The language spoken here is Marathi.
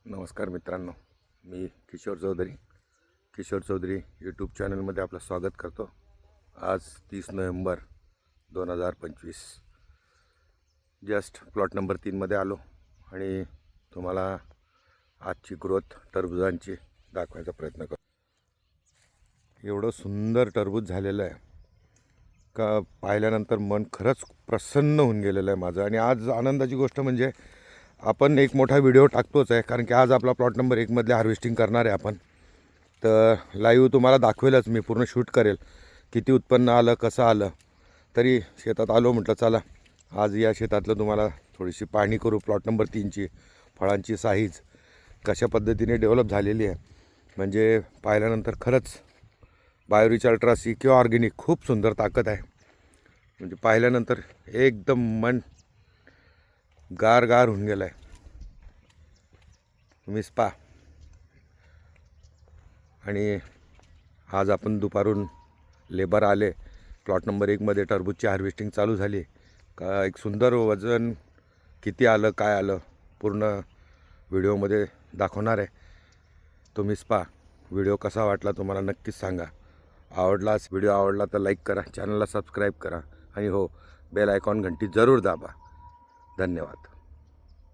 नमस्कार मित्रांनो, मी किशोर चौधरी यूट्यूब चॅनलमध्ये आपलं स्वागत करतो। आज 30 नोव्हेंबर 2025 जस्ट प्लॉट नंबर 3मध्ये आलो आणि तुम्हाला आजची ग्रोथ टरबुजांची दाखवायचा प्रयत्न करतो। एवढं सुंदर टरबूज झालेलं आहे का पाहिल्यानंतर मन खरंच प्रसन्न होऊन गेलेलं आहे माझं। आणि आज आनंदाची गोष्ट म्हणजे आपण एक मोठा व्हिडिओ टाकतोच आहे, कारण की आज आपला प्लॉट नंबर 1मधले हार्वेस्टिंग करणार आहे आपण। तर लाईव्ह तुम्हाला दाखवेलच, मी पूर्ण शूट करेल किती उत्पन्न आलं कसं आलं। तरी शेतात आलो, म्हटलं चला आज या शेतातलं तुम्हाला थोडीशी पाहणी करू। प्लॉट नंबर 3ची फळांची साईज कशा पद्धतीने डेव्हलप झालेली आहे म्हणजे पाहिल्यानंतर खरंच बायोरिच अल्ट्रा सी किंवा ऑर्गेनिक खूप सुंदर ताकद आहे। म्हणजे पाहिल्यानंतर एकदम मन गार होऊन गेलं आहे। तुम्हीच पहा। आणि आज आपण दुपारून लेबर आले, प्लॉट नंबर 1मध्ये टरबूजची हार्वेस्टिंग चालू झाली का एक सुंदर वजन किती आलं काय आलं पूर्ण व्हिडिओमध्ये दाखवणार आहे। तुम्हीच पहा। व्हिडिओ कसा वाटला तुम्हाला नक्कीच सांगा। व्हिडिओ आवडला तर लाईक करा, चॅनलला सबस्क्राईब करा आणि हो, बेल आयकॉन घंटी जरूर दाबा। धन्यवाद।